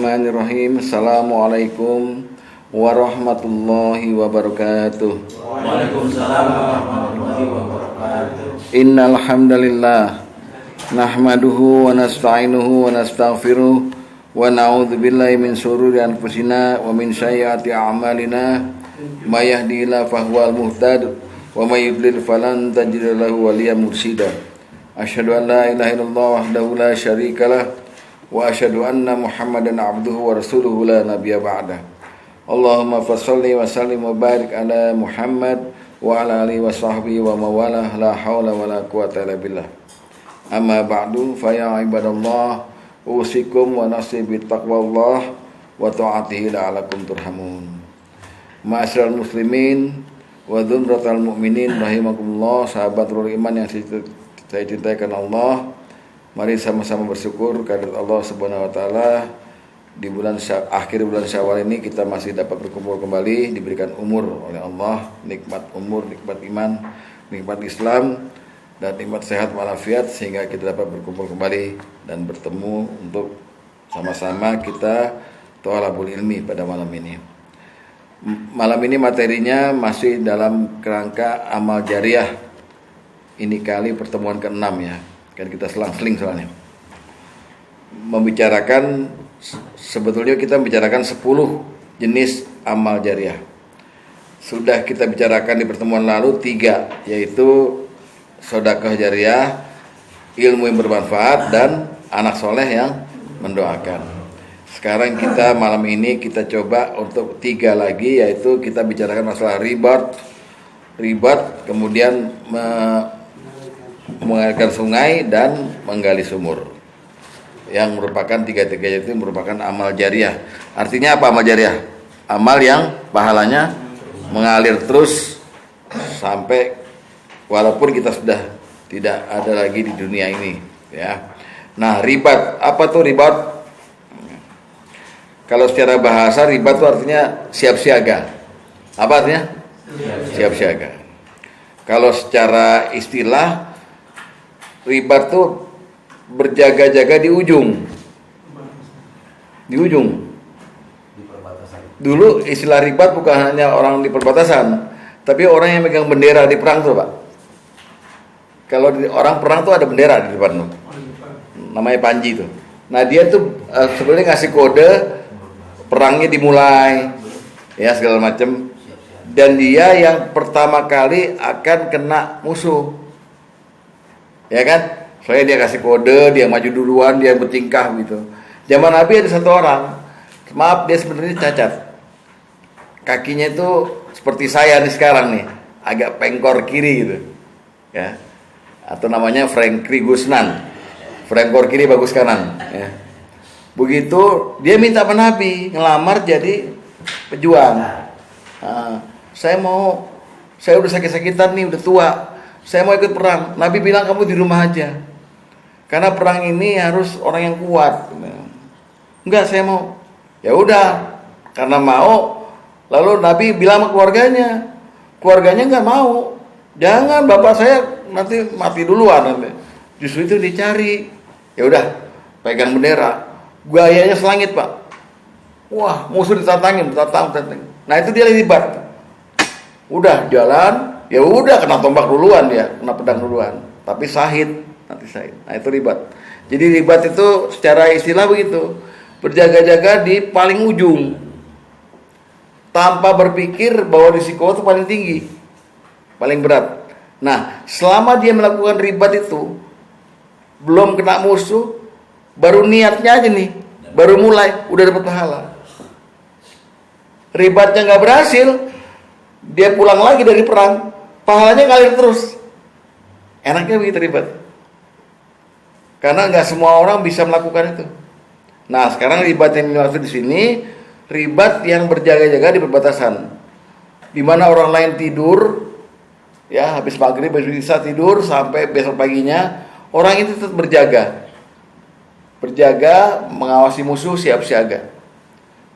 Bismillahirrahmanirrahim. Assalamualaikum warahmatullahi wabarakatuh. Waalaikumsalam warahmatullahi wabarakatuh. Innal hamdalillah nahmaduhu wa nasta'inuhu wa nastaghfiruh wa na'udzu billahi min shururi anfusina wa min sayyiati a'malina may yahdihillahu fahuwal muhtad wa may yudlil falan tajid lahu waliyyan mursyida. Asyhadu an la ilaha illallah wahdahu la syarikalah wa asyhadu anna Muhammadan abduhu wa rasuluhu la nabiyya ba'da. Allahumma fasholli wa sallim wa barik ala Muhammad wa ala alihi wa sahbihi wa mawalah la haula wa la quwata illa billah. Amma ba'du fa ya ibadallah usikum wa nafsi bi taqwallah wa ta'atihi la'alakum turhamun. Ma'asyiral muslimin wa dzumratal mu'minin rahimakumullah, sahabat nurul iman yang saya cintai karena Allah. Mari sama-sama bersyukur kehadirat Allah Subhanahu wa taala. Di akhir bulan Syawal ini kita masih dapat berkumpul kembali, diberikan umur oleh Allah, nikmat umur, nikmat iman, nikmat Islam, dan nikmat sehat walafiat, sehingga kita dapat berkumpul kembali dan bertemu untuk sama-sama kita thalabul ilmi pada malam ini. Malam ini materinya masih dalam kerangka amal jariah. Ini kali pertemuan ke-6 ya. Kan kita selang-seling soalnya. Sebetulnya kita membicarakan 10 jenis amal jariah. Sudah kita bicarakan di pertemuan lalu 3, yaitu sedekah jariah, ilmu yang bermanfaat, dan anak soleh yang mendoakan. Sekarang kita malam ini kita coba untuk 3 lagi, yaitu kita bicarakan masalah ribat, kemudian mengalirkan sungai dan menggali sumur, yang merupakan tiga-tiganya itu merupakan amal jariah. Artinya apa amal jariah? Amal yang pahalanya mengalir terus sampai walaupun kita sudah tidak ada lagi di dunia ini ya. Nah, ribat, apa tuh ribat? Kalau secara bahasa ribat itu artinya siap siaga. Apa artinya? Siap siaga. Kalau secara istilah ribat tuh berjaga-jaga di ujung. Dulu istilah ribat bukan hanya orang di perbatasan, tapi orang yang megang bendera di perang tuh, Pak. Kalau orang perang tuh ada bendera di depan tuh. Namanya panji tuh. Nah, dia tuh sebenarnya ngasih kode perangnya dimulai. Ya, segala macam. Dan dia yang pertama kali akan kena musuh. Ya kan? Soalnya dia kasih kode, dia maju duluan, dia bertingkah gitu. Zaman Nabi ada satu orang, maaf dia sebenarnya cacat. Kakinya itu seperti saya nih sekarang nih, agak pengkor kiri gitu. Ya. Atau namanya Frankri Gusnan. Pengkor kiri bagus kanan, ya. Begitu dia minta sama Nabi ngelamar jadi pejuang. Nah, saya udah sakit-sakitan nih, udah tua. Saya mau ikut perang. Nabi bilang kamu di rumah aja. Karena perang ini harus orang yang kuat. Enggak, saya mau. Ya udah, karena mau. Lalu Nabi bilang sama keluarganya. Keluarganya enggak mau. Jangan, bapak saya nanti mati duluan. Justru itu dicari. Ya udah, pegang bendera. Gayanya selangit, Pak. Wah, musuh ditatangin. Nah, itu dia libat. Udah jalan. Ya udah, kena tombak duluan dia, kena pedang duluan. Tapi nanti sahid. Nah, itu ribat. Jadi ribat itu secara istilah begitu. Berjaga-jaga di paling ujung. Tanpa berpikir bahwa risiko itu paling tinggi. Paling berat. Nah, selama dia melakukan ribat itu, belum kena musuh, baru niatnya aja nih. Baru mulai, udah dapat pahala. Ribatnya gak berhasil, dia pulang lagi dari perang. Pahalanya ngalir terus. Enaknya begitu ribat. Karena nggak semua orang bisa melakukan itu. Nah, sekarang ribat yang dimaksud di sini ribat yang berjaga-jaga di perbatasan. Di mana orang lain tidur, ya habis maghrib, habis isya tidur sampai besok paginya, orang itu tetap berjaga, mengawasi musuh, siap siaga.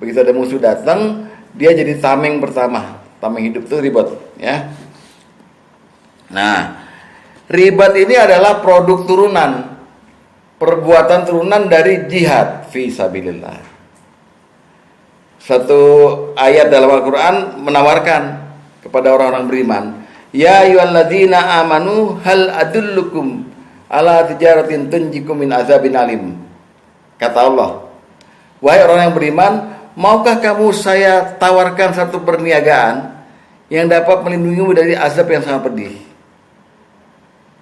Begitu ada musuh datang, dia jadi tameng pertama. Tameng hidup itu ribat, ya. Nah, ribat ini adalah produk turunan, perbuatan turunan dari jihad fi sabilillah. satu ayat dalam Al-Quran menawarkan kepada orang-orang beriman, ya ayyuhalladzina amanu hal adullukum ala tijaratin tunjikum min azabin alim. Kata Allah, wahai orang yang beriman, maukah kamu saya tawarkan satu perniagaan yang dapat melindungimu dari azab yang sangat pedih?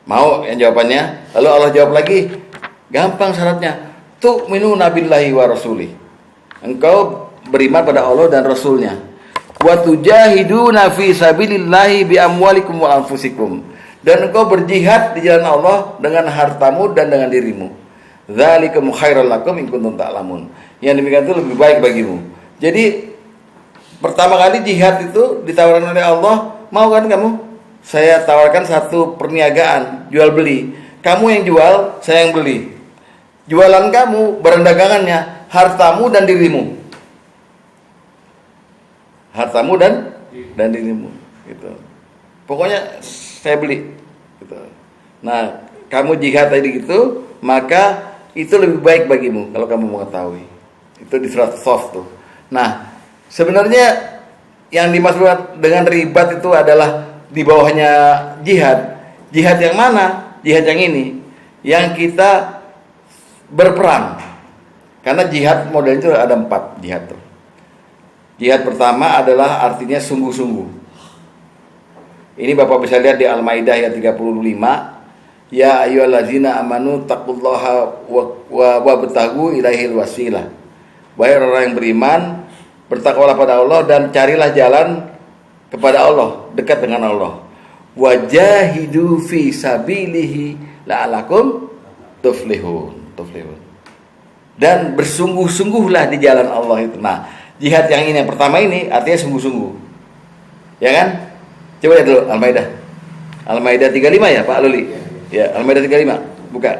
Mau yang jawabannya? Lalu Allah jawab lagi, gampang syaratnya, tu'minuna billahi wa rasulih. Engkau beriman pada Allah dan Rasulnya. Wa tujahiduna fi sabilillahi bi amwalikum wa anfusikum. Dan engkau berjihad di jalan Allah dengan hartamu dan dengan dirimu. Dzalikum khairul lakum in kuntum ta'lamun. Yang demikian itu lebih baik bagimu. Jadi pertama kali jihad itu ditawarkan oleh Allah, mau kan kamu? Saya tawarkan satu perniagaan, jual beli. Kamu yang jual, saya yang beli. Jualan kamu, barang dagangannya, hartamu dan dirimu. Hartamu dan dirimu, gitu. Pokoknya saya beli, gitu. Nah, kamu jihad tadi gitu, maka itu lebih baik bagimu kalau kamu mengetahui. Itu di surat Shaf tuh. Nah, sebenarnya yang dimaksud dengan ribat itu adalah di bawahnya jihad. Jihad yang mana? Jihad yang ini, yang kita berperang. Karena jihad model itu ada 4 jihad tuh. Jihad pertama adalah artinya sungguh-sungguh. Ini Bapak bisa lihat di Al-Maidah ayat 35. Ya ayyuhallazina amanu taqullaha wa btaghu ilaihil wasilah. Wahai orang yang beriman, bertakwalah pada Allah dan carilah jalan kepada Allah, dekat dengan Allah. Wajahidu fi sabilihi la'alakum tuflihun. Dan bersungguh-sungguhlah di jalan Allah itu. Nah, jihad yang ini yang pertama ini artinya sungguh-sungguh. Ya kan? Coba lihat dulu Al-Maidah. Al-Maidah 35 ya, Pak Luli? Ya, Al-Maidah 35. Buka.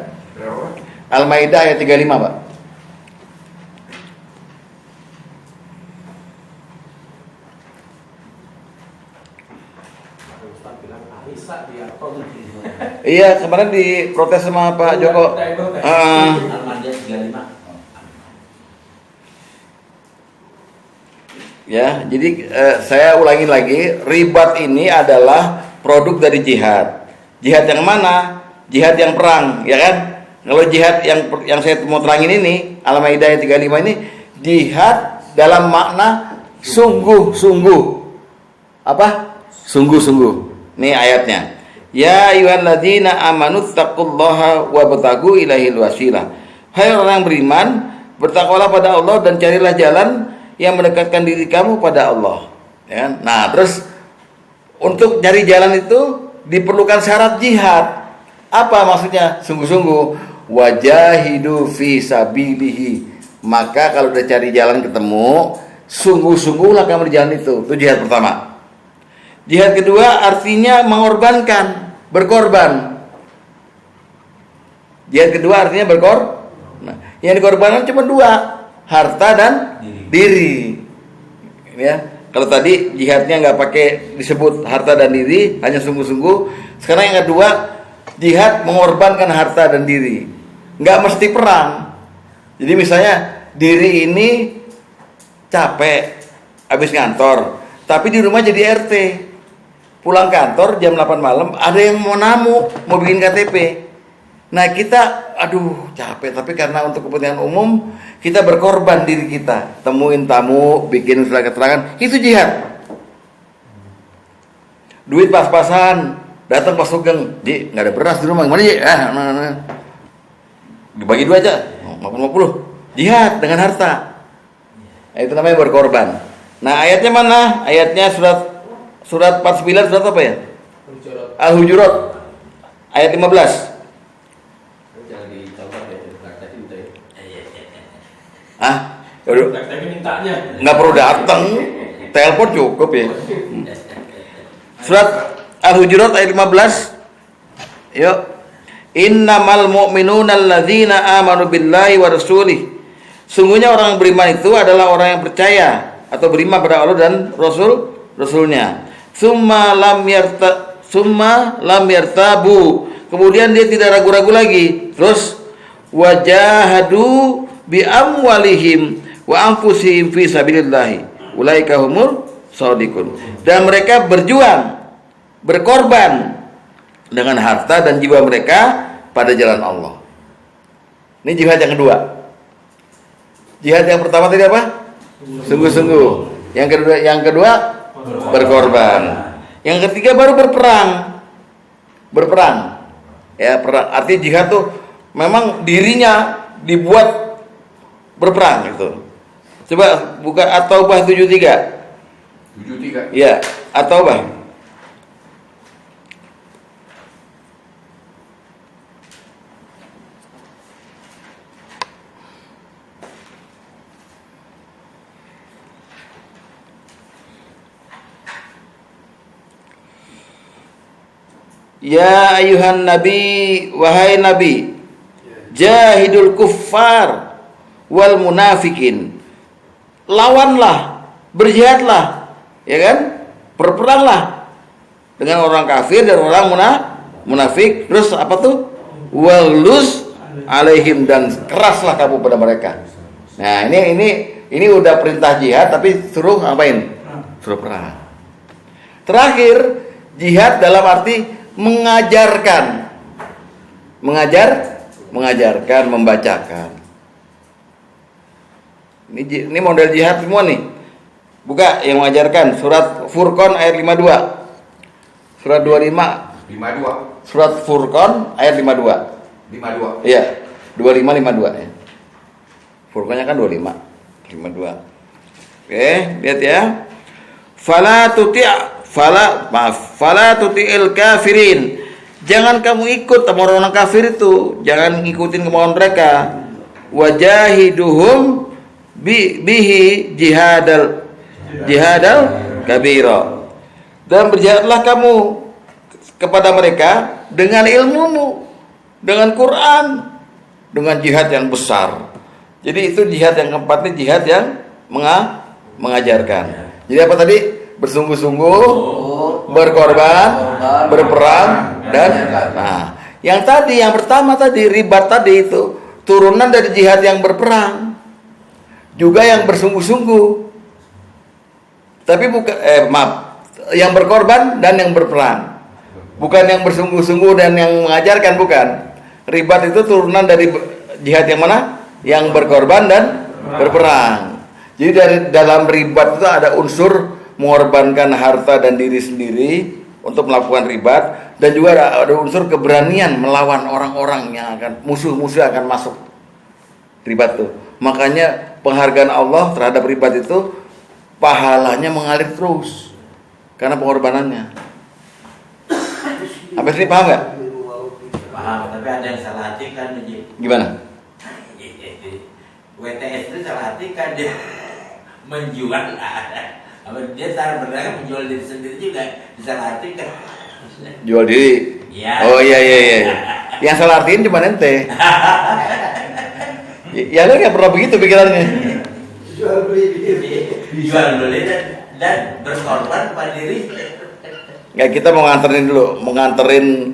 Al-Maidah ayat 35, Pak. Iya, kemarin diprotes sama Pak Joko. Al-Maidah 35. Ya, jadi saya ulangi lagi, ribat ini adalah produk dari jihad. Jihad yang mana? Jihad yang perang, ya kan? Kalau jihad yang saya mau terangin ini, Al-Maidah ayat 35 ini, jihad dalam makna sungguh-sungguh. Apa? Sungguh-sungguh. Nih ayatnya. Ya ayyuhalladzina amanu taqullaha wa btaghu ilaihil wasilah. Hai orang yang beriman, bertakwalah pada Allah dan carilah jalan yang mendekatkan diri kamu pada Allah. Ya. Nah, terus untuk cari jalan itu diperlukan syarat jihad. Apa maksudnya? Sungguh-sungguh. Wajahidu fi sabilihi. Maka kalau udah cari jalan ketemu, sungguh-sungguhlah kamu di jalan itu. Itu jihad pertama. Jihad kedua artinya mengorbankan, berkorban. Jihad kedua artinya berkorban. Nah, yang dikorbankan cuma 2, harta dan diri. Ya, kalau tadi jihadnya nggak pakai disebut harta dan diri, hanya sungguh-sungguh. Sekarang yang kedua, jihad mengorbankan harta dan diri. Nggak mesti perang. Jadi misalnya diri ini capek habis ngantor, tapi di rumah jadi RT. Pulang kantor jam 8 malam, ada yang mau namu, mau bikin KTP. Nah kita, aduh capek, tapi karena untuk kepentingan umum, kita berkorban diri kita. Temuin tamu, bikin surat keterangan, itu jihad. Duit pas-pasan, datang pas sugeng, Ji, nggak ada beras di rumah, gimana Ji? Dibagi 2 aja, 50-50. Jihad dengan harta. Nah, itu namanya berkorban. Nah ayatnya mana? Ayatnya Surat 49, surat apa ya? Al-Hujurat ayat 15. Yaudah. Nggak perlu datang, telepon cukup ya. Surat Al-Hujurat ayat 15. Yuk. Innamal mu'minuna alladzina amanu billahi wa rasulih. Sungguhnya orang beriman itu adalah orang yang percaya atau beriman pada Allah dan Rasulnya. Summa lam yartabu. Kemudian dia tidak ragu-ragu lagi. Terus wajahadu bi amwalihim wa anfusihim fi sabilillah ulaika humul shadiqun. Dan mereka berjuang, berkorban dengan harta dan jiwa mereka pada jalan Allah. Ini jihad yang kedua. Jihad yang pertama tadi apa? Sungguh-sungguh. Yang kedua berkorban. Yang ketiga baru berperang. Ya, perang. Artinya jihad tuh memang dirinya dibuat berperang gitu. Coba buka At-Taubah 73. 73. Ya, At-Taubah. Ya ayuhan nabi, wahai nabi, jahidul kuffar wal munafikin. Lawanlah, berjihadlah, ya kan? Berperanglah dengan orang kafir dan orang munafik. Terus apa tuh? Walus alaihim, dan keraslah kamu pada mereka. Nah, ini udah perintah jihad tapi suruh ngapain? Suruh perang. Terakhir, jihad dalam arti mengajarkan, membacakan. Ini model jihad semua nih. Buka yang mengajarkan surat Furqan ayat 52. Surat 25. 52. Surat Furqan ayat 52. 52. Iya, 25 52 ya. Furqannya kan 25. 52. Oke, lihat ya. Fala tuti'il kafirin. Jangan kamu ikut sama orang kafir itu, jangan ngikutin kemauan mereka. Wajahiduhum bihi jihadal kabira. Dan berjihadlah kamu kepada mereka dengan ilmumu, dengan Quran, dengan jihad yang besar. Jadi itu jihad yang keempat, ini jihad yang mengajarkan. Jadi apa tadi? Bersungguh-sungguh, berkorban, berperang, dan yang pertama tadi ribat tadi itu turunan dari jihad yang berperang, juga yang bersungguh-sungguh. Tapi bukan yang berkorban dan yang berperang, bukan yang bersungguh-sungguh dan yang mengajarkan, bukan. Ribat itu turunan dari jihad yang mana? Yang berkorban dan berperang. Jadi dari dalam ribat itu ada unsur mengorbankan harta dan diri sendiri untuk melakukan ribat, dan juga ada unsur keberanian melawan orang-orang yang akan musuh-musuh akan masuk ribat itu. Makanya penghargaan Allah terhadap ribat itu pahalanya mengalir terus karena pengorbanannya. Sampai sini paham nggak? Paham, tapi ada yang salah artikan. Gimana? WTS itu salah artikan, dia menjual. Dia cara berdagang menjual diri sendiri juga disalah artikan. Jual diri. Ya. Oh iya. Yang salah artiin cuma ente. Ya lu nggak pernah begitu pikirannya. Jual beli dan berkorban pada diri. Nggak, kita mau nganterin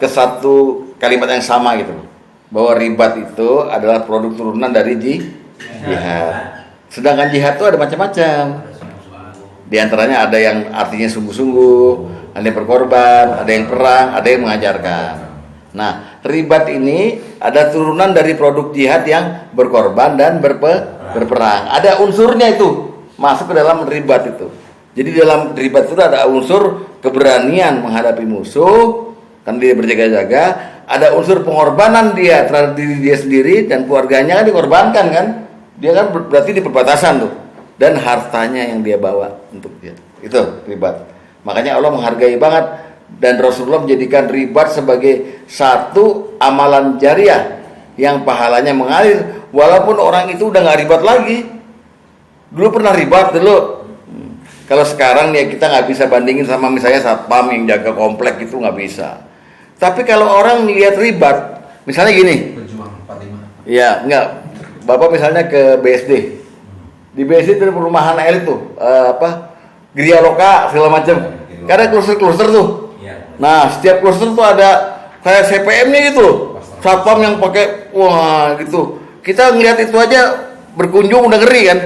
ke satu kalimat yang sama gitu, bahwa ribat itu adalah produk turunan dari jihad. Sedangkan jihad itu ada macam-macam. Di antaranya ada yang artinya sungguh-sungguh, ada yang berkorban, ada yang perang, ada yang mengajarkan. Nah, ribat ini ada turunan dari produk jihad yang berkorban dan berperang. Ada unsurnya itu masuk ke dalam ribat itu. Jadi dalam ribat itu ada unsur keberanian menghadapi musuh, kan dia berjaga-jaga. Ada unsur pengorbanan dia terhadap diri dia sendiri dan keluarganya kan dikorbankan kan. Dia kan berarti di perbatasan tuh. Dan hartanya yang dia bawa untuk dia. Itu ribat. Makanya Allah menghargai banget, dan Rasulullah menjadikan ribat sebagai satu amalan jariah yang pahalanya mengalir walaupun orang itu udah nggak ribat lagi. Dulu pernah ribat dulu. Kalau sekarang ya kita nggak bisa bandingin sama misalnya satpam yang jaga komplek, itu nggak bisa. Tapi kalau orang lihat ribat, misalnya gini. Berjuang 45. Ya, enggak. Bapak misalnya ke BSD. Di BSD itu perumahan elit tuh, Gria Loka segala macam. Karena kluster-kluster tuh. Nah, setiap kluster tuh ada kayak CPM-nya gitu. Satpam yang pakai gitu. Kita ngelihat itu aja berkunjung udah ngeri kan.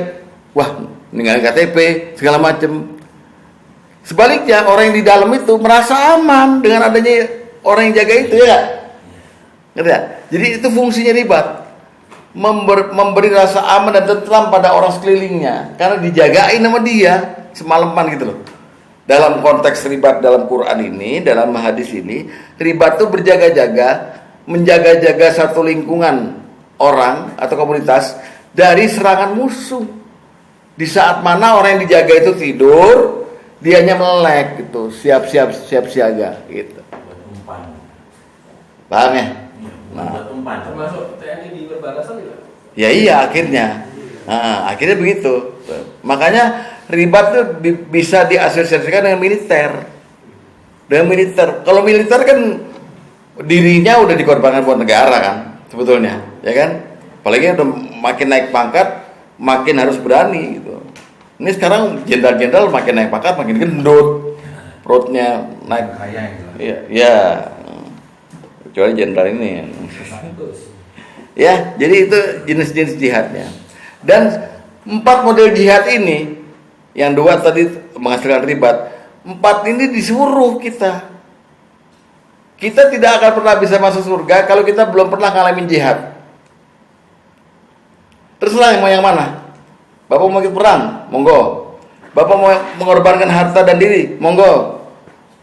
Wah, ninggalin KTP segala macem. Sebaliknya orang yang di dalam itu merasa aman dengan adanya orang yang jaga itu, ya nggak? Ngerti ya? Jadi itu fungsinya ribat, memberi rasa aman dan tentram pada orang sekelilingnya karena dijagain sama dia semalaman gitu loh. Dalam konteks ribat dalam Quran ini, dalam hadis ini, ribat itu berjaga-jaga, menjaga-jaga satu lingkungan orang atau komunitas dari serangan musuh. Di saat mana orang yang dijaga itu tidur, dianya melek gitu, siap siaga gitu. Buat umpan. Paham ya? Buat umpan. Termasuk TNI di perbatasan juga. Ya iya akhirnya. Nah, akhirnya begitu. Makanya ribat tuh bisa diasosiasikan dengan militer. Dengan militer. Kalau militer kan dirinya udah dikorbankan buat negara kan, sebetulnya, ya kan? Apalagi udah makin naik pangkat, makin harus berani gitu. Ini sekarang jenderal-jenderal makin naik pangkat, makin gendut, perutnya naik. Kaya gitu. Iya, ya. Kecuali jenderal ini. Ya, jadi itu jenis-jenis jihadnya. Dan 4 model jihad ini, yang 2 tadi menghasilkan ribat, 4 ini disuruh kita. Kita tidak akan pernah bisa masuk surga kalau kita belum pernah ngalamin jihad. Terserah mau yang mana. Bapak mau ikut perang, monggo. Bapak mau mengorbankan harta dan diri, monggo.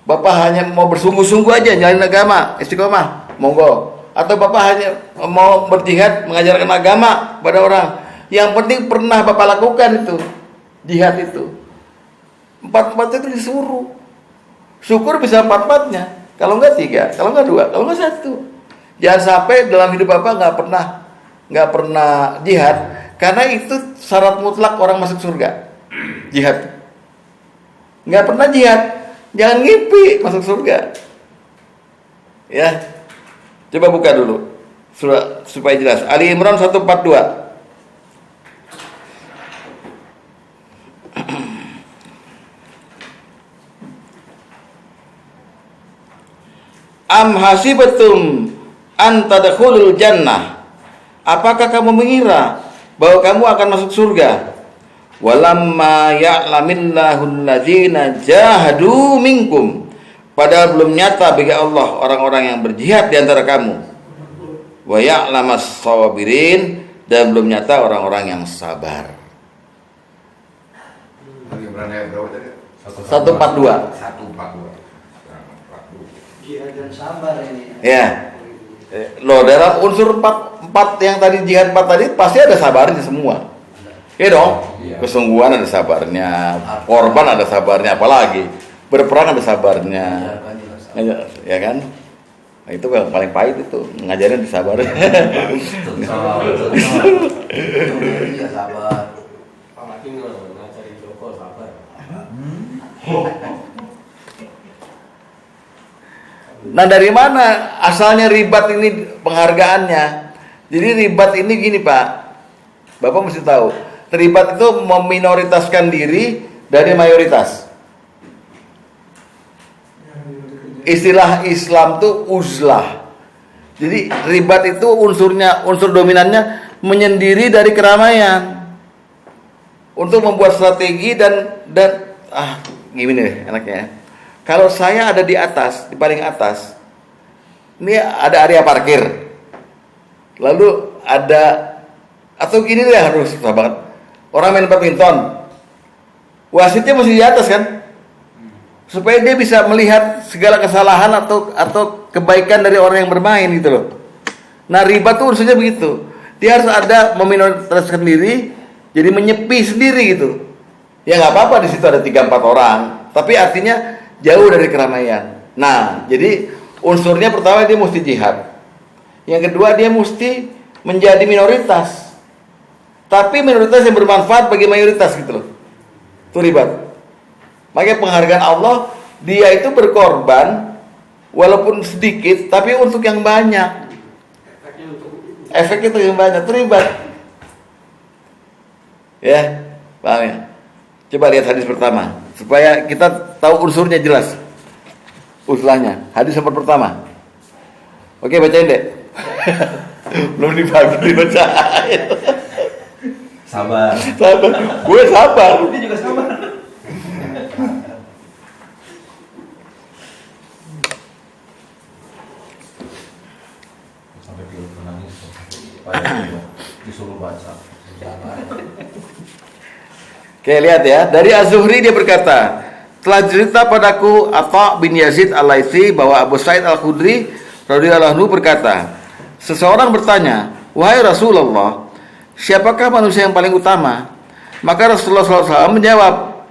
Bapak hanya mau bersungguh-sungguh aja nyalain agama, istiqomah, monggo. Atau Bapak hanya mau berjihad mengajarkan agama pada orang. Yang penting pernah Bapak lakukan itu, jihad itu. 4 itu disuruh. Syukur bisa 4-4-nya. Kalau enggak 3, kalau enggak 2, kalau enggak 1. Jangan sampai dalam hidup Bapak nggak pernah jihad, karena itu syarat mutlak orang masuk surga. Jihad. Nggak pernah jihad, jangan ngimpi masuk surga. Ya. Coba buka dulu surah supaya jelas. Ali Imran 142. Am hasibatum an tadkhulul jannah. Apakah kamu mengira bahwa kamu akan masuk surga? Walamma ya'lamillahu alladzina jahadu minkum. Padahal belum nyata bagi Allah orang-orang yang berjihad di antara kamu. Wa ya'lamas sabirin, dan belum nyata orang-orang yang sabar. Berani berapa tadi? 142. 142. Jihad dan sabar ini. Ya. Loh, dalam unsur 4 yang tadi jihad 4 tadi pasti ada sabarnya semua. Iya dong. Iya. Kesungguhan ada sabarnya, korban ada sabarnya, apalagi berperang ada sabarnya. Ya kan? Nah, itu yang paling pahit itu, ngajarin sabar. Iya sabar. Apalagi ngajarin Joko sabar. Nah, dari mana asalnya ribat ini penghargaannya? Jadi ribat ini gini Pak, Bapak mesti tahu, ribat itu meminoritaskan diri dari mayoritas. Istilah Islam tuh uzlah. Jadi ribat itu unsur dominannya menyendiri dari keramaian. Untuk membuat strategi dan gini deh enaknya. Kalau saya ada di atas, di paling atas, ini ada area parkir. Lalu ada, atau gini deh harus susah banget. Orang main badminton, wasitnya mesti di atas kan, supaya dia bisa melihat segala kesalahan atau kebaikan dari orang yang bermain gitu loh. Nah riba tuh unsurnya begitu. Dia harus ada meminoritaskan diri, jadi menyepi sendiri gitu. Ya nggak apa-apa di situ ada 3-4 orang, tapi artinya jauh dari keramaian. Nah, jadi unsurnya pertama dia mesti jihad. Yang kedua dia mesti menjadi minoritas. Tapi minoritas yang bermanfaat bagi mayoritas gitu loh. Itu ribat. Makanya penghargaan Allah, dia itu berkorban walaupun sedikit tapi untuk yang banyak. Efeknya untuk yang banyak, itu ribat. Ya, paham ya? Coba lihat hadis pertama supaya kita tahu unsurnya jelas. Usulahnya. Hadis yang pertama. Oke, bacain deh. Belum dibacain. Sabar. Sabar. Gue sabar. Dia juga sabar. Sampai pilot menangis. Supaya disuruh baca. Oke, lihat ya. Dari Az-Zuhri dia berkata, telah cerita padaku Atha bin Yazid Al-Laitsi bahwa Abu Sa'id Al-Khudri radhiyallahu anhu berkata, seseorang bertanya, wahai Rasulullah, siapakah manusia yang paling utama? Maka Rasulullah SAW menjawab,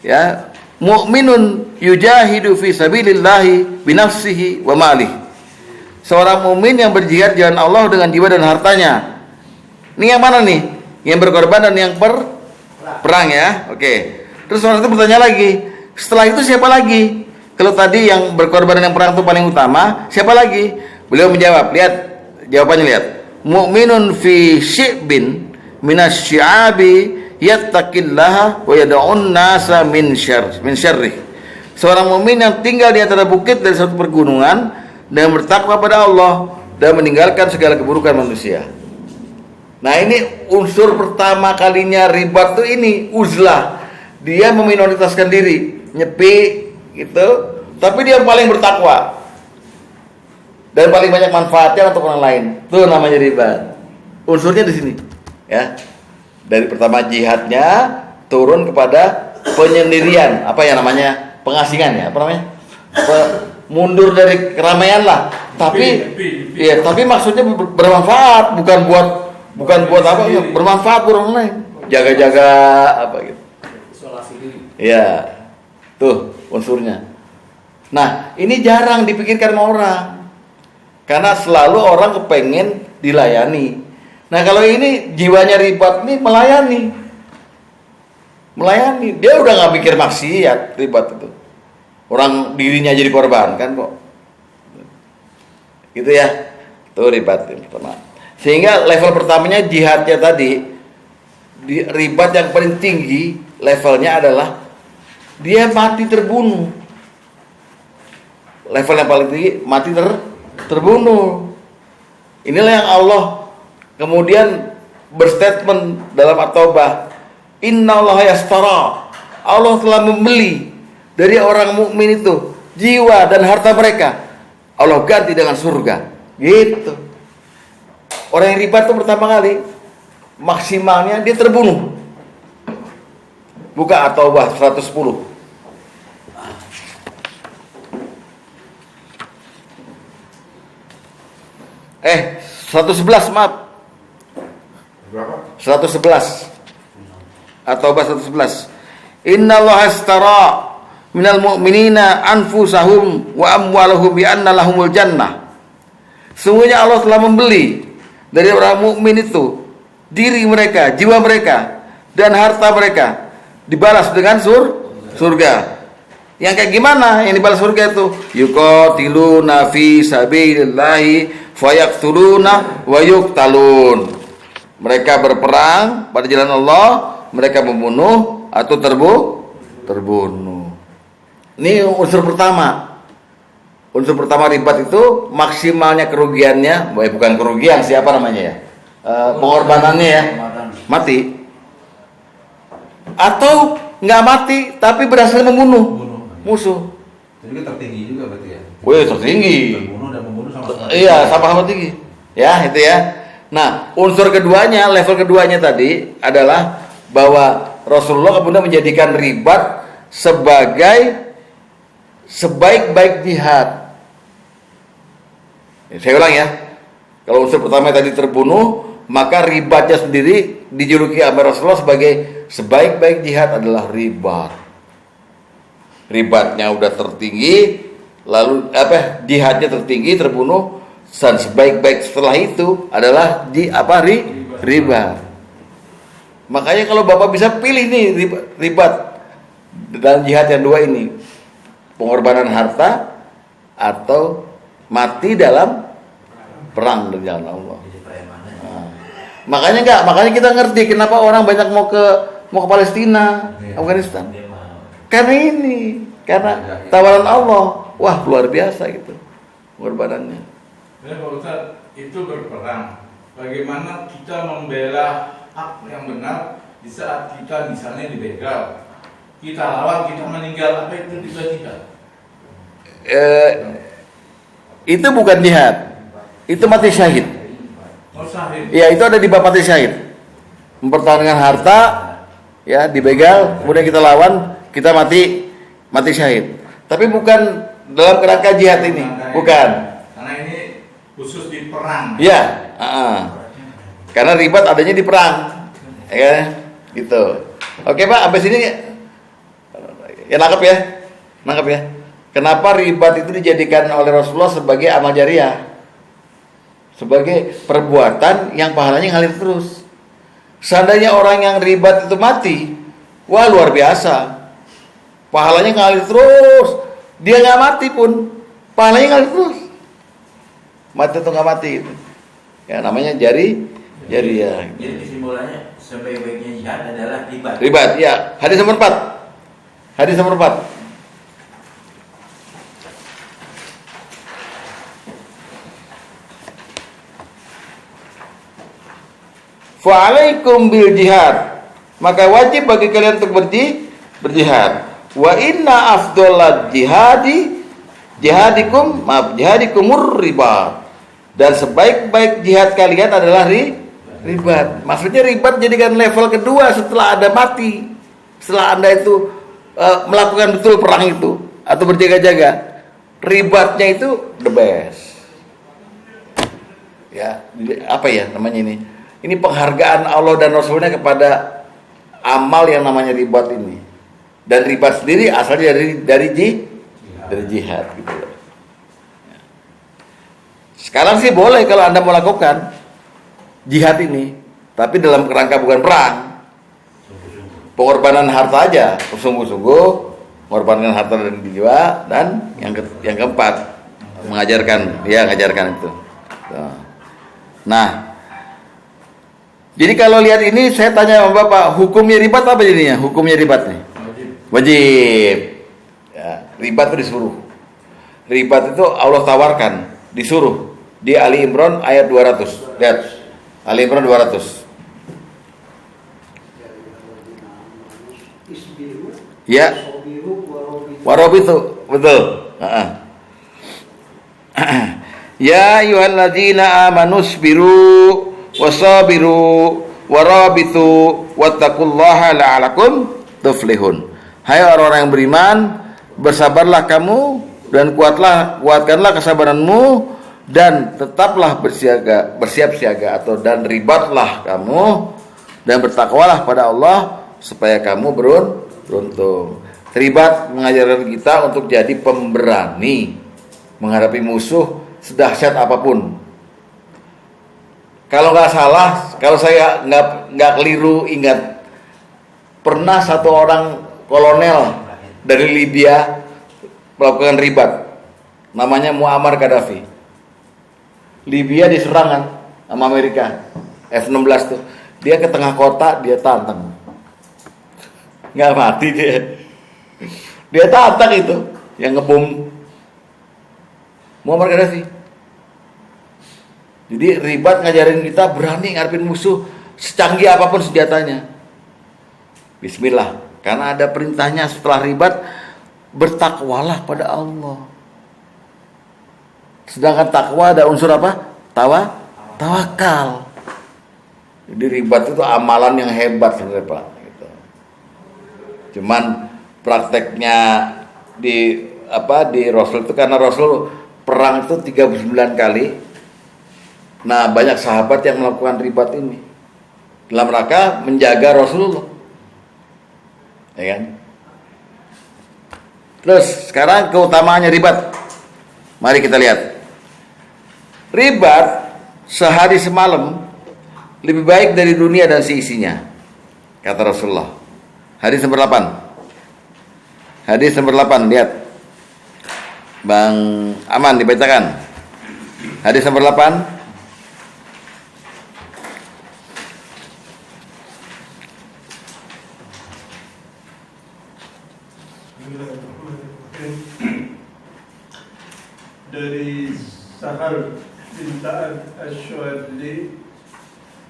ya, mu'minun yujahidu fi sabilillahi binafsihi wa malihi. Seorang mukmin yang berjihad jalan Allah dengan jiwa dan hartanya. Ini yang mana nih? Yang berkorban dan yang perang ya. Oke. Terus orang itu bertanya lagi, setelah itu siapa lagi? Kalau tadi yang berkorban dan yang perang itu paling utama, siapa lagi? Beliau menjawab, lihat jawabannya, lihat. Mu'minun fi syi'bin minasy-syi'abi yattaqillaha wa yad'un nasa min syarrih. Seorang mukmin yang tinggal di antara bukit dari suatu pergunungan dan bertakwa pada Allah dan meninggalkan segala keburukan manusia. Nah, ini unsur pertama kalinya ribat tuh ini uzlah. Dia meminoritaskan diri, nyepi gitu, tapi dia paling bertakwa dan paling banyak manfaatnya untuk orang lain. Itu namanya ribat. Unsurnya di sini, ya. Dari pertama jihadnya turun kepada penyendirian, apa ya namanya, pengasingan ya, apa namanya, mundur dari keramaian lah. Tapi, ya, tapi maksudnya bermanfaat, bukan buat apa, bermanfaat buat orang lain. Jaga-jaga apa gitu. Isolasi diri. Ya, tuh unsurnya. Nah, ini jarang dipikirkan sama orang, karena selalu orang kepengen dilayani. Nah, kalau ini jiwanya ribat nih melayani, dia udah nggak mikir maksiat ribat itu. Orang dirinya jadi korban kan kok, gitu ya. Tuh ribat yang pertama. Sehingga level pertamanya jihadnya tadi, ribat yang paling tinggi levelnya adalah dia mati terbunuh. Level yang paling tinggi mati terbunuh. Inilah yang Allah kemudian berstatement dalam At-Taubah, innallaha yastara, Allah telah membeli dari orang mukmin itu jiwa dan harta mereka, Allah ganti dengan surga. Gitu. Orang yang ribat itu pertama kali maksimalnya dia terbunuh. Buka At-Taubah 110. Eh, 111 maaf. Berapa? 111. At-Taubah 111. Innallaha astara minal mu'minina anfusahum wa amwalahum bi anna lahumul jannah. Sungguhnya Allah telah membeli dari orang mukmin itu diri mereka, jiwa mereka dan harta mereka dibalas dengan surga. Yang kayak gimana yang dibalas surga itu? Yuqatiluna fi sabilillahi fayaqtuluna wa yuqtalun. Mereka berperang pada jalan Allah, mereka membunuh atau terbunuh. Ini unsur pertama. Unsur pertama ribat itu maksimalnya kerugiannya, bukan kerugian, siapa namanya ya? Pengorbanannya ya, mati. Atau nggak mati tapi berhasil membunuh musuh. Jadi tertinggi juga berarti ya. Wih, tertinggi. Terbunuh dan membunuh sama-sama. Iya, sama-sama tinggi. Ya, itu ya. Nah, unsur keduanya, level keduanya tadi adalah bahwa Rasulullah kemudian menjadikan ribat sebagai sebaik-baik jihad. Saya ulang ya. Kalau unsur pertama tadi terbunuh, maka ribatnya sendiri dijuluki oleh Rasulullah sebagai sebaik-baik jihad adalah ribat. Ribatnya udah tertinggi, lalu jihadnya tertinggi, terbunuh, dan sebaik-baik setelah itu adalah ribat. Makanya kalau Bapak bisa pilih nih ribat dan jihad yang dua ini, pengorbanan harta atau mati dalam perang di jalan Allah. Nah, makanya kita ngerti kenapa orang banyak mau ke Palestina, Afghanistan. Karena tawaran Allah, wah luar biasa gitu pengorbanannya. Ya Pak Ustadz, itu berperang. Bagaimana kita membela hak yang benar di saat kita misalnya dibegal, kita lawan, kita meninggal, apa itu tiba-tiba? Itu bukan jihad, itu mati syahid. Oh, syahid. Ya, itu ada di bab mati syahid. Mempertahankan harta, ya, dibegal, kemudian kita lawan, kita mati syahid. Tapi bukan dalam kerangka jihad ini, bukan. Karena ini khusus di perang. Ya, karena ribat adanya di perang, ya, gitu. Oke Pak, sampai sini ya nangkep ya. Kenapa ribat itu dijadikan oleh Rasulullah sebagai amal jariah, sebagai perbuatan yang pahalanya ngalir terus. Seandainya orang yang ribat itu mati, wah luar biasa, pahalanya ngalir terus. Dia nggak mati pun pahalanya ngalir terus. Mati atau nggak mati itu, ya namanya jariah. Jadi kesimpulannya sebaik-baiknya jihad adalah ribat. Ribat, ya. Hadis nomor 4. Fa'alaikum bil jihad, maka wajib bagi kalian untuk berjihad. Wa inna afdolad jihadikumur ribat, dan sebaik-baik jihad kalian adalah ribat. Maksudnya ribat jadikan level kedua setelah Anda mati, setelah Anda itu melakukan betul perang itu atau berjaga-jaga. Ribatnya itu the best. Ya, apa ya namanya ini? Ini penghargaan Allah dan Rasulnya kepada amal yang namanya ribat ini. Dan ribat sendiri asalnya dari jihad gitu loh. Sekarang sih boleh kalau Anda melakukan jihad ini, tapi dalam kerangka bukan perang. Pengorbanan harta aja, sungguh-sungguh mengorbankan harta dan jiwa, dan yang keempat mengajarkan itu. Nah, jadi kalau lihat ini, saya tanya sama Bapak, hukumnya ribat apa jadinya? Hukumnya ribat nih? Wajib. Ya, ribat itu disuruh. Ribat itu Allah tawarkan, disuruh. Di Ali Imran ayat 200. Lihat. Ali Imran 200. Ya. Warobitu, betul. Ya ayyuhalladzina amanu sabiru wasabiru warabitu wattaqullaha la'alakum tuflihun. Hai orang-orang yang beriman, bersabarlah kamu dan kuatkanlah kesabaranmu, dan tetaplah bersiap siaga dan ribatlah kamu dan bertakwalah pada Allah supaya kamu beruntung. Ribat mengajarkan kita untuk jadi pemberani menghadapi musuh sedahsyat apapun. Kalau nggak salah, kalau saya nggak keliru ingat, pernah satu orang kolonel dari Libya melakukan ribat, namanya Muammar Gaddafi. Libya diserang sama Amerika, F-16 tuh, dia ke tengah kota, dia tantang, nggak mati dia tantang itu, yang ngebom Muammar Gaddafi. Jadi ribat ngajarin kita berani ngadepin musuh secanggih apapun senjatanya. Bismillah. Karena ada perintahnya setelah ribat, bertakwalah pada Allah. Sedangkan takwa ada unsur apa? Tawakal. Jadi ribat itu amalan yang hebat sebenarnya Pak. Gitu. Cuman prakteknya di Rasul itu, karena Rasul perang itu 39 kali. Nah, banyak sahabat yang melakukan ribat ini dalam rangka menjaga Rasulullah, ya kan? Terus sekarang keutamaannya ribat, mari kita lihat. Ribat sehari semalam lebih baik dari dunia dan seisinya, kata Rasulullah. Hadis nomor 8. Lihat, Bang Aman dibacakan. Hadis nomor 8. Dari Sahal bin Sa'ad Asy-Syu'adli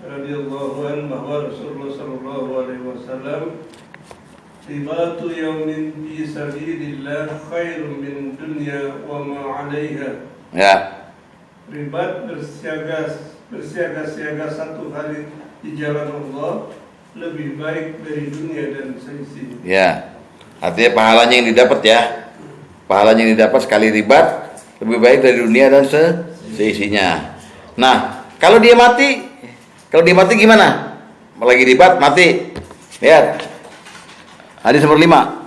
radhiyallahu anhu bahwa Rasulullah sallallahu alaihi wasallam ribatu yaumin fi sabilillah khairun min dunya wa ma 'alaiha. Ya. Ribat bersiaga-siaga satu hari di jalan Allah lebih baik dari dunia dan seisinya. Ya. Artinya pahalanya yang didapat ya. Pahalanya yang didapat sekali ribat lebih baik dari dunia dan seisinya. Nah, kalau dia mati gimana? Lagi ribat mati. Lihat. Hadis nomor 5.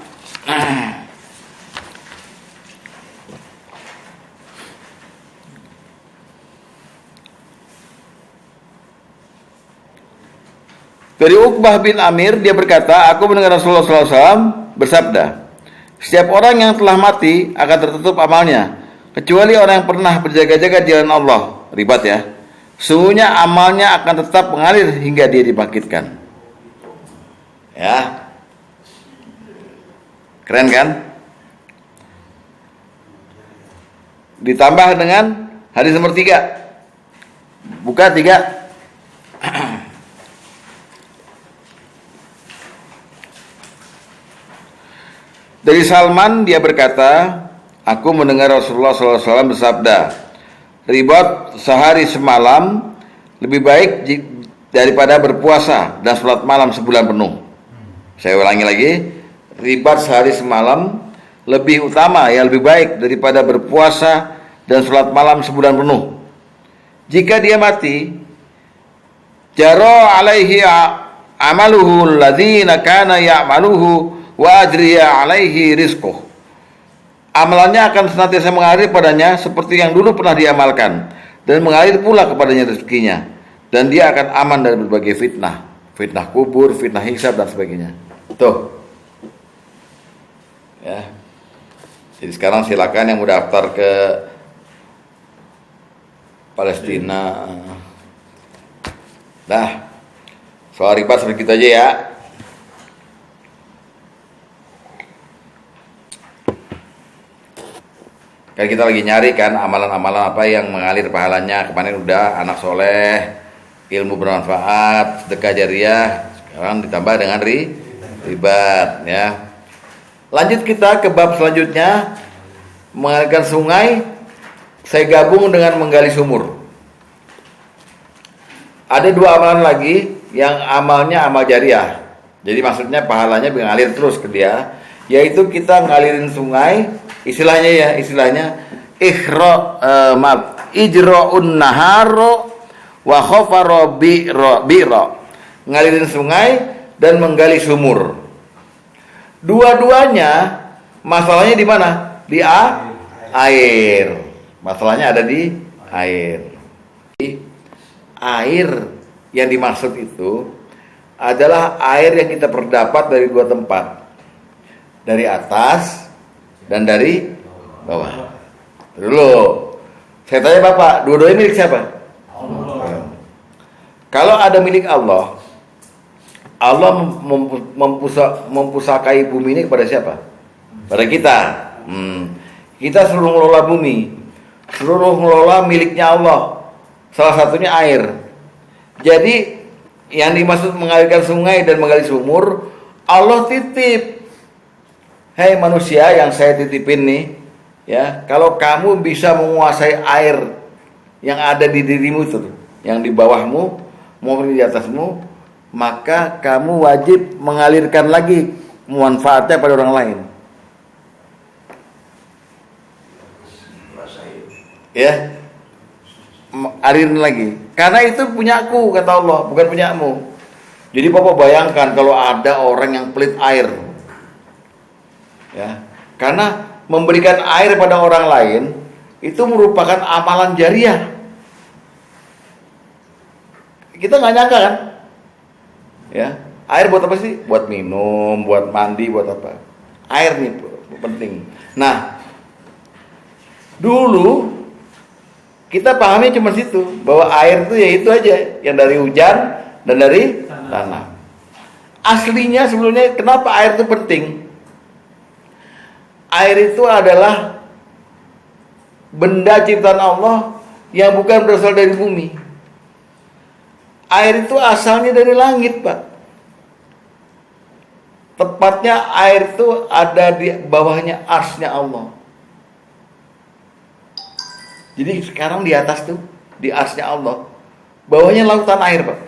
Dari Uqbah bin Amir, dia berkata, aku mendengar Rasulullah SAW bersabda, setiap orang yang telah mati akan tertutup amalnya, kecuali orang yang pernah berjaga-jaga di jalan Allah. Ribat ya. Sungguhnya amalnya akan tetap mengalir hingga dia dibangkitkan. Ya. Keren kan? Ditambah dengan hadis nomor 3. Buka 3. Dari Salman, dia berkata, aku mendengar Rasulullah SAW bersabda, ribat sehari semalam lebih baik daripada berpuasa dan sholat malam sebulan penuh. Saya ulangi lagi, ribat sehari semalam lebih utama, ya lebih baik daripada berpuasa dan sholat malam sebulan penuh. Jika dia mati, jaro alaihi amaluhu alladhina kana ya'maluhu wa ajriya alaihi rizquh. Amalannya akan senantiasa mengalir padanya seperti yang dulu pernah diamalkan, dan mengalir pula kepadanya rezekinya, dan dia akan aman dari berbagai fitnah, fitnah kubur, fitnah hisab dan sebagainya. Tuh. Ya. Jadi sekarang silakan yang mau daftar ke Palestina. Dah. Soal ribat seperti itu aja ya. Kan kita lagi nyari kan amalan-amalan apa yang mengalir pahalanya. Kemarin udah anak soleh, ilmu bermanfaat, sedekah jariah. Sekarang ditambah dengan ribat ya. Lanjut kita ke bab selanjutnya, mengalirkan sungai. Saya gabung dengan menggali sumur. Ada 2 amalan lagi yang amalnya amal jariah. Jadi maksudnya pahalanya mengalir terus ke dia, yaitu kita ngalirin sungai. Istilahnya ijra'un naharo wa khafara bi'ra. Ngalirin sungai dan menggali sumur. Dua-duanya masalahnya di mana? Di air. Masalahnya ada di air. Air yang dimaksud itu adalah air yang kita perdapat dari 2 tempat. Dari atas dan dari bawah. Dulu saya tanya Bapak, dua-duanya milik siapa? Allah. Kalau ada milik Allah, Allah mempusakai bumi ini kepada siapa? Pada kita. Kita seluruh mengelola bumi, seluruh mengelola miliknya Allah. Salah satunya air. Jadi yang dimaksud mengalirkan sungai dan menggali sumur, Allah titip. Hei manusia yang saya titipin nih, ya, kalau kamu bisa menguasai air yang ada di dirimu itu, yang di bawahmu maupun di atasmu, maka kamu wajib mengalirkan lagi manfaatnya pada orang lain. Ya, alirin lagi. Karena itu punyaku, kata Allah, bukan punyamu. Jadi Bapak bayangkan kalau ada orang yang pelit air. Ya, karena memberikan air pada orang lain itu merupakan amalan jariah. Kita nggak nyangka kan? Ya, air buat apa sih? Buat minum, buat mandi, buat apa? Air nih penting. Nah, dulu kita pahami cuma situ, bahwa air itu ya itu aja, yang dari hujan dan dari tanah. Aslinya sebelumnya kenapa air itu penting? Air itu adalah benda ciptaan Allah yang bukan berasal dari bumi. Air itu asalnya dari langit, Pak. Tepatnya air itu ada di bawahnya arsy-nya Allah. Jadi sekarang di atas tuh, di arsy-nya Allah, bawahnya lautan air, Pak.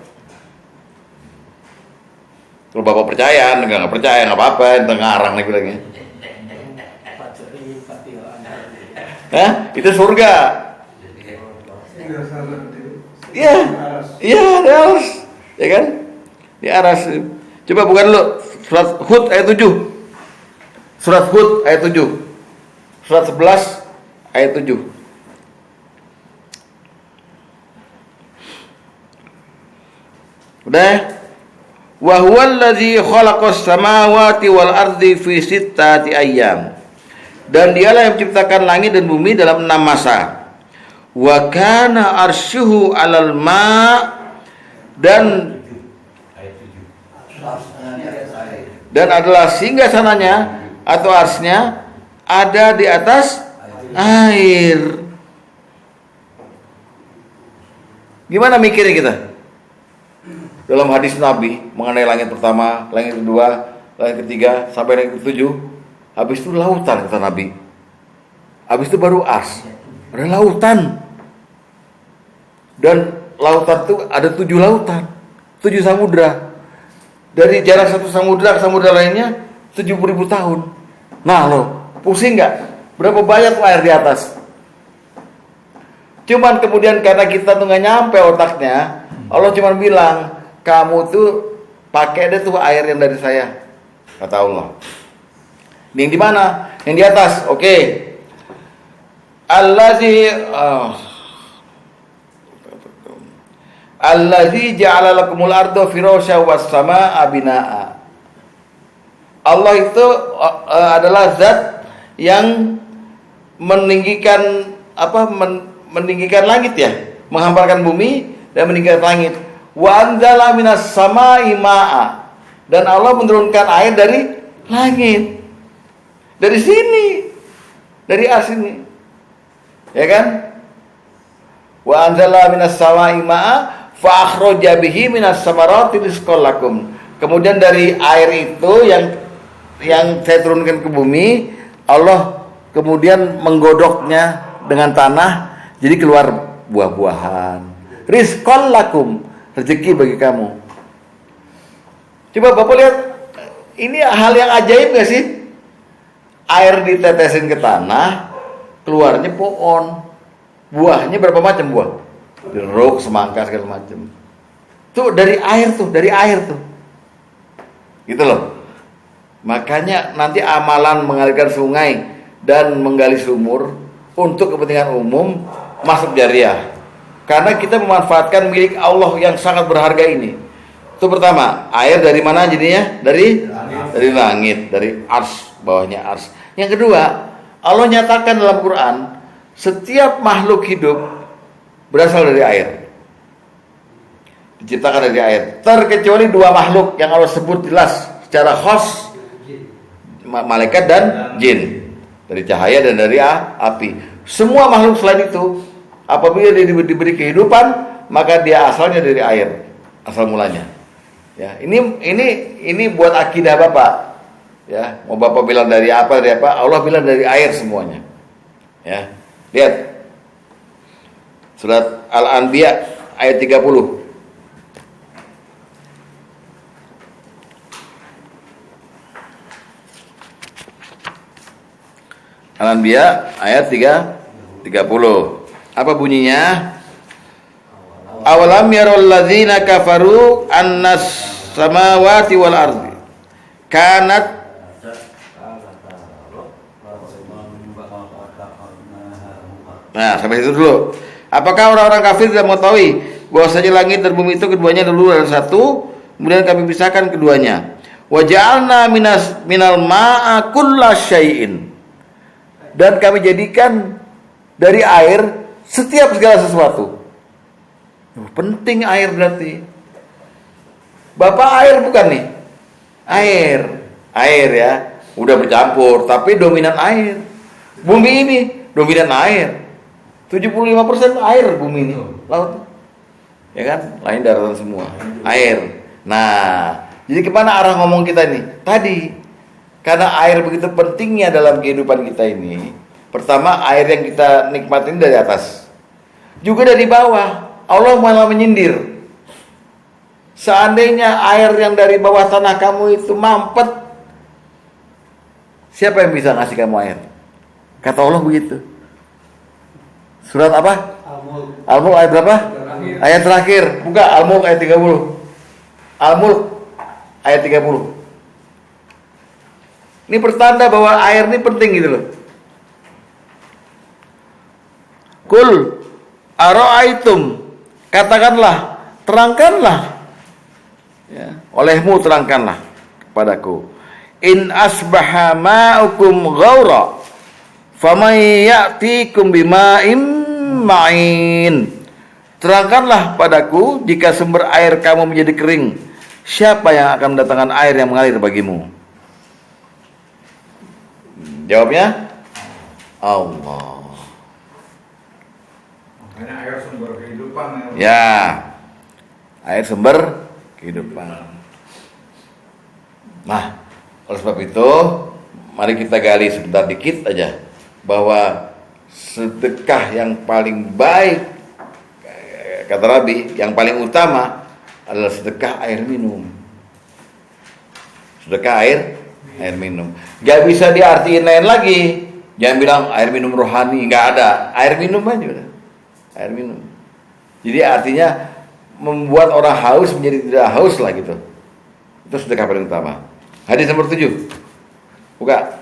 Kalau Bapak percaya, nggak percaya, nggak apa-apa, ente ngarang nih bilangnya. Hah? Itu surga. Tinggal sana di Iya, aras. iya, di aras, ya kan? Di aras. Coba buka dulu surat Hud ayat 7. Surat Hud ayat 7. Surat 11 ayat 7. Udah? Wa huwal ladzi khalaqas samawati wal ardi fi sittati ayyam. Dan dialah yang menciptakan langit dan bumi dalam 6 masa. Wa kana arsyuhu 'alal ma' dan adalah singgasananya atau arsy-nya ada di atas air. Gimana mikirnya kita? Dalam hadis Nabi mengenai langit pertama, langit kedua, langit ketiga, sampai langit ketujuh, habis itu lautan kata Nabi. Habis itu baru ars. Ada lautan. Dan lautan itu ada 7 lautan, 7 samudra. Dari jarak satu samudra ke samudra lainnya 70.000 tahun. Nah lo, pusing nggak? Berapa banyak air di atas? Cuman kemudian karena kita tuh nggak nyampe otaknya, Allah cuma bilang, kamu tuh pakai deh tuh air yang dari saya, kata Allah. Yang di mana? Yang di atas. Oke. Allazi ja'ala lakumul arda firasya was samaa binaa. Allah itu adalah zat yang meninggikan meninggikan langit ya, menghamparkan bumi dan meninggikan langit. Wa anzala minas samaa'i ma'a. Dan Allah menurunkan air dari langit. Dari sini. Dari ars ini. Ya kan? Wa anzala minas samaa'i ma'a fa akhraja bihi minas samarati rizqan lakum. Kemudian dari air itu yang saya turunkan ke bumi, Allah kemudian menggodoknya dengan tanah, jadi keluar buah-buahan. Rizqan lakum, rezeki bagi kamu. Coba Bapak lihat, ini hal yang ajaib gak sih? Air ditetesin ke tanah, keluarnya pohon. Buahnya berapa macam buah? Jeruk, semangka, segala macam. Tuh dari air tuh. Gitu loh. Makanya nanti amalan mengalirkan sungai dan menggali sumur untuk kepentingan umum masuk jariah. Karena kita memanfaatkan milik Allah yang sangat berharga ini. Itu pertama, air dari mana jadinya? Dari langit, dari ars, bawahnya ars. Yang kedua, Allah nyatakan dalam Quran, setiap makhluk hidup berasal dari air. Diciptakan dari air. Terkecuali 2 makhluk yang Allah sebut jelas secara khas, malaikat dan jin. Dari cahaya dan dari api. Semua makhluk selain itu, apabila dia diberi kehidupan, maka dia asalnya dari air, asal mulanya. Ya, ini buat akidah Bapak. Ya, mau Bapak bilang dari apa, Allah bilang dari air semuanya. Ya. Lihat. Surat Al-Anbiya ayat 30. Al-Anbiya ayat 30. Apa bunyinya? Awalam yarul ladzina kafaru annas samawati wal ardi kanat. Nah, sampai situ dulu. Apakah orang-orang kafir tidak mengetahui bahwasanya langit dan bumi itu keduanya dulu adalah satu, kemudian kami pisahkan keduanya. Wa ja'alna minal ma'a kullasyai'in. Dan kami jadikan dari air setiap segala sesuatu. Penting air berarti. Bapak air bukan nih? Air ya. Udah bercampur, tapi dominan air. Bumi ini dominan air. 75% air bumi ini, laut. ya kan? Lain daratan semua, air. Nah, jadi kemana arah ngomong kita ini? Tadi, karena air begitu pentingnya dalam kehidupan kita ini. Pertama, air yang kita nikmatin dari atas, juga dari bawah. Allah malah menyindir. Seandainya air yang dari bawah tanah kamu itu mampet, siapa yang bisa ngasih kamu air? Kata Allah begitu. Surat apa? Al-Mulk ayat berapa? Ayat terakhir. Buka Al-Mulk ayat 30. Al-Mulk ayat 30. Ini pertanda bahwa air ini penting gitu loh. Kul ara'aitum, katakanlah, terangkanlah, ya, olehmu terangkanlah kepadaku. In asbaha ma'ukum ghaura faman ya'tikum bima'in ma'in. Terangkanlah padaku jika sumber air kamu menjadi kering, siapa yang akan mendatangkan air yang mengalir bagimu? Jawabnya Allah. Makanya air sumber kehidupan. Ya, air sumber kehidupan. Nah, oleh sebab itu, mari kita gali sebentar dikit aja bahwa sedekah yang paling baik, kata Rabi, yang paling utama adalah sedekah air minum. Sedekah air minum. Gak bisa diartiin lain lagi. Jangan bilang air minum rohani, nggak ada. Air minum aja udah. Air minum. Jadi artinya membuat orang haus menjadi tidak haus lah gitu. Itu sedekah paling utama. Hadis nomor 7. Buka.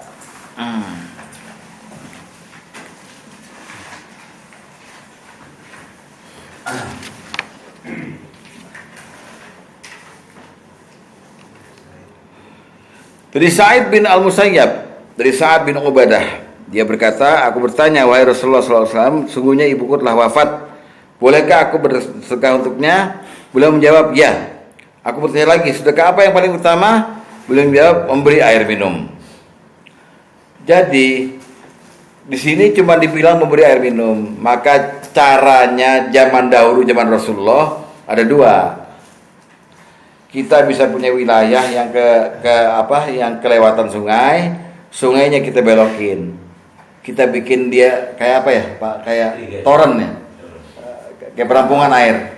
Dari Sa'id bin Al-Musayyab, dari Sa'ad bin Ubadah, dia berkata, aku bertanya, wahai Rasulullah SAW, sungguhnya ibuku telah wafat, bolehkah aku bersedekah untuknya? Beliau menjawab, ya. Aku bertanya lagi, sedekah apa yang paling utama? Beliau menjawab, memberi air minum. Jadi di sini cuma dibilang memberi air minum, maka caranya zaman dahulu, zaman Rasulullah ada dua. Kita bisa punya wilayah yang yang kelewatan sungai, sungainya kita belokin, kita bikin dia kayak apa ya Pak, kayak toren ya, kayak perampungan air.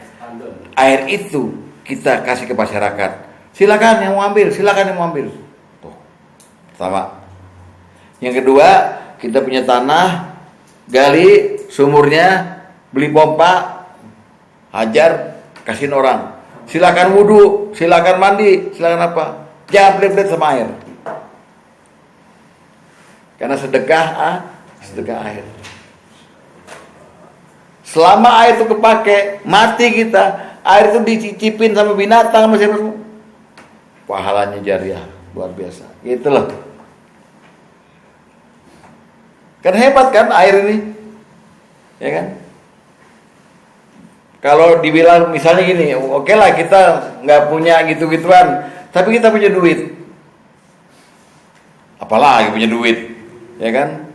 Air itu kita kasih ke masyarakat. Silakan yang mau ambil, silakan yang mau ambil. Tuh, pertama. Yang kedua, kita punya tanah, gali sumurnya, beli pompa, hajar, kasihin orang. Silakan wudu, silakan mandi, silakan apa. Jangan pelit-pelit sama air. Karena sedekah air. Selama air itu kepake, mati kita, air itu dicicipin sama binatang, sama pahalanya jariah luar biasa. Gitu loh. Kan hebat kan air ini, ya kan? Kalau dibilang misalnya gini, oke lah kita nggak punya gitu-gituan, tapi kita punya duit. Apalagi punya duit, ya kan?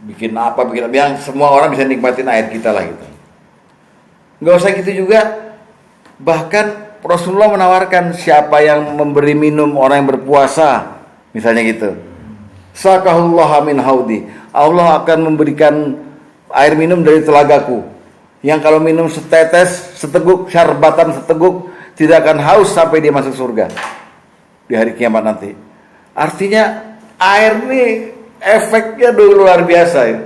Bikin apa, yang semua orang bisa nikmatin air kita lah gitu. Nggak usah gitu juga. Bahkan Rasulullah menawarkan siapa yang memberi minum orang yang berpuasa, misalnya gitu. Sakahullah min haudi. Allah akan memberikan air minum dari telagaku. Yang kalau minum setetes, seteguk, syarbatan seteguk, tidak akan haus sampai dia masuk surga di hari kiamat nanti. Artinya air ini efeknya dulu luar biasa ya.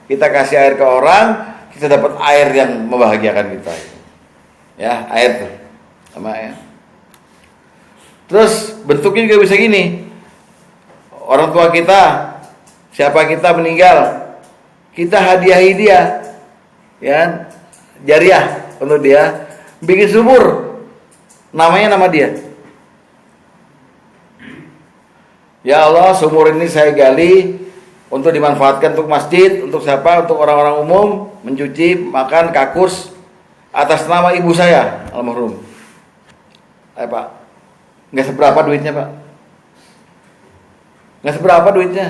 Kita kasih air ke orang, kita dapat air yang membahagiakan kita. Ya, air tuh. Sama ya. Terus bentuknya juga bisa gini. Orang tua kita, siapa kita meninggal, kita hadiahi dia, ya, jariah untuk dia, bikin sumur, namanya nama dia. Ya Allah, sumur ini saya gali untuk dimanfaatkan untuk masjid, untuk siapa, untuk orang-orang umum, mencuci, makan, kakus, atas nama ibu saya, almarhum. Pak, nggak seberapa duitnya Pak. Nggak seberapa duitnya.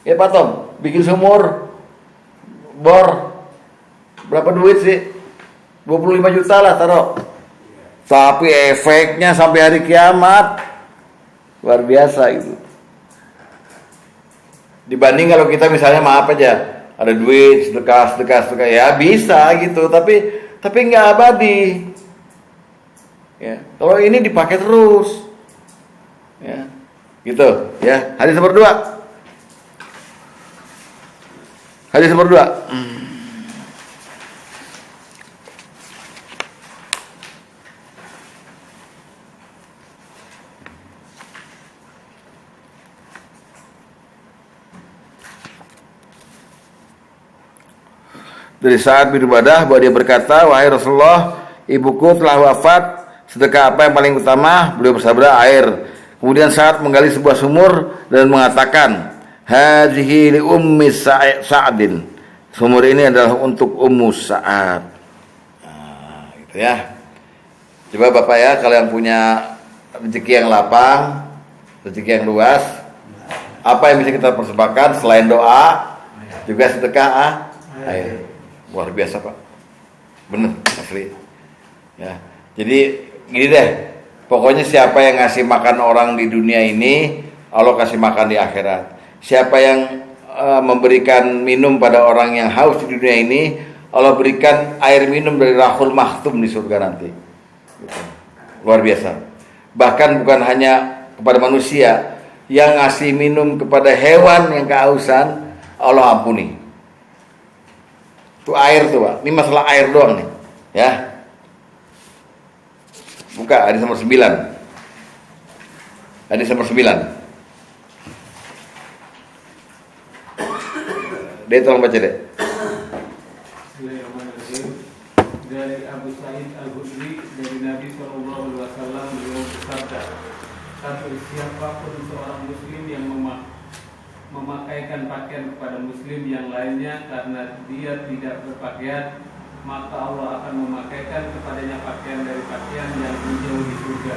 Ya Pak Tom, bikin sumur, bor, berapa duit sih? 25 juta lah taruh. Tapi efeknya sampai hari kiamat luar biasa itu. Dibanding kalau kita misalnya maaf aja, ada duit sedekah ya bisa gitu, tapi nggak abadi. Ya, kalau ini dipakai terus, ya, gitu, ya. Hadis nomor 2. Hadis nomor 2. Dari Sa'ad bin Ubadah bahwa dia berkata, wahai Rasulullah, ibuku telah wafat, sedekah apa yang paling utama? Beliau bersabda, air. Kemudian Sa'ad menggali sebuah sumur dan mengatakan, hadhihi li ummi Sa'adin. Sumur ini adalah untuk Ummu Sa'ad. Nah, gitu ya. Coba Bapak ya, kalau yang punya rezeki yang lapang, rezeki yang luas, apa yang bisa kita persembahkan selain doa, juga sedekah air. Luar biasa Pak, bener asli. Ya, jadi gini deh, pokoknya siapa yang ngasih makan orang di dunia ini, Allah kasih makan di akhirat. Siapa yang memberikan minum pada orang yang haus di dunia ini, Allah berikan air minum dari Rahul Maktum di surga nanti. Gitu. Luar biasa. Bahkan bukan hanya kepada manusia, yang ngasih minum kepada hewan yang kehausan, Allah ampuni. Itu air tuh Pak, ini masalah air doang nih, ya. Buka hadis nomor 9. Hadis nomor 9. Dia tolong baca deh. Bismillahirrahmanirrahim. Dari Abu Sa'id Al-Khudri dari Nabi SAW beliau bersabda, siapapun seorang muslim yang memakaikan pakaian kepada muslim yang lainnya karena dia tidak berpakaian, maka Allah akan memakaikan kepadanya pakaian dari pakaian yang menjauh di surga.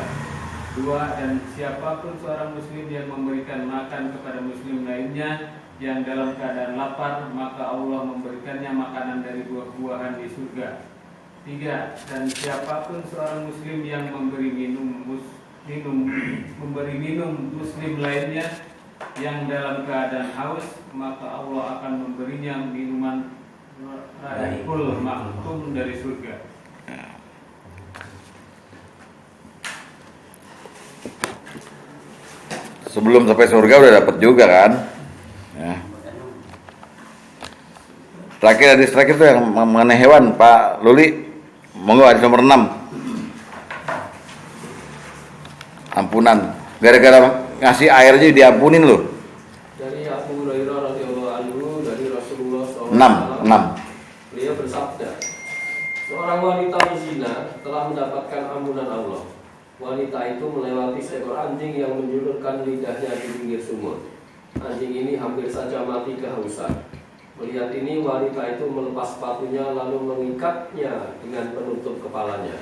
2. Dan siapapun seorang muslim yang memberikan makan kepada muslim lainnya yang dalam keadaan lapar, maka Allah memberikannya makanan dari buah-buahan di surga. 3. Dan siapapun seorang muslim yang memberi minum muslim lainnya yang dalam keadaan haus, maka Allah akan memberinya minuman Rahul Maktum dari surga. Sebelum sampai surga udah dapat juga kan? Ya. Terakhir tuh yang mengenai hewan, Pak Luli. Monggo hadis nomor 6. Ampunan. Gara-gara ngasih air aja diampunin loh. Dari Abu Hurairah radhiyallahu anhu dari Rasulullah SAW. 6. Beliau bersabda, seorang wanita berzina telah mendapatkan ampunan Allah. Wanita itu melewati seekor anjing yang menjulurkan lidahnya di pinggir sumur. Anjing ini hampir saja mati kehausan. Melihat ini, wanita itu melepas sepatunya lalu mengikatnya dengan penutup kepalanya.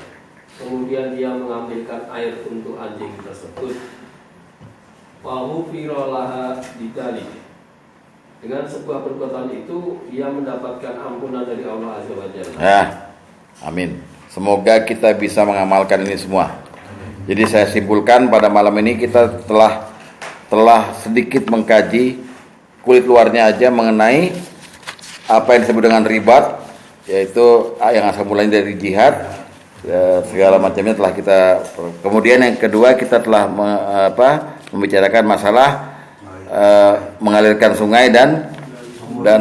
Kemudian dia mengambilkan air untuk anjing tersebut. Wahufirolaha didalik. Dengan sebuah perbuatan itu, ia mendapatkan ampunan dari Allah Azza wa Jalla. Ya, amin. Semoga kita bisa mengamalkan ini semua. Jadi saya simpulkan pada malam ini kita telah sedikit mengkaji kulit luarnya aja mengenai apa yang disebut dengan ribat, yaitu yang asal mulanya dari jihad, segala macamnya telah kita. Kemudian yang kedua kita telah membicarakan masalah mengalirkan sungai dan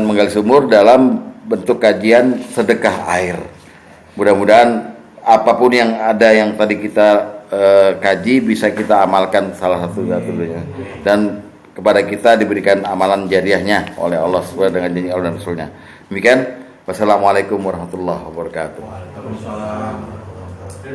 menggali sumur dalam bentuk kajian sedekah air. Mudah-mudahan apapun yang ada yang tadi kita kaji bisa kita amalkan salah satunya, dan kepada kita diberikan amalan jariahnya oleh Allah sesuai dengan janji Allah dan Rasulnya. Demikian. Wassalamualaikum warahmatullahi wabarakatuh. Waalaikumsalam.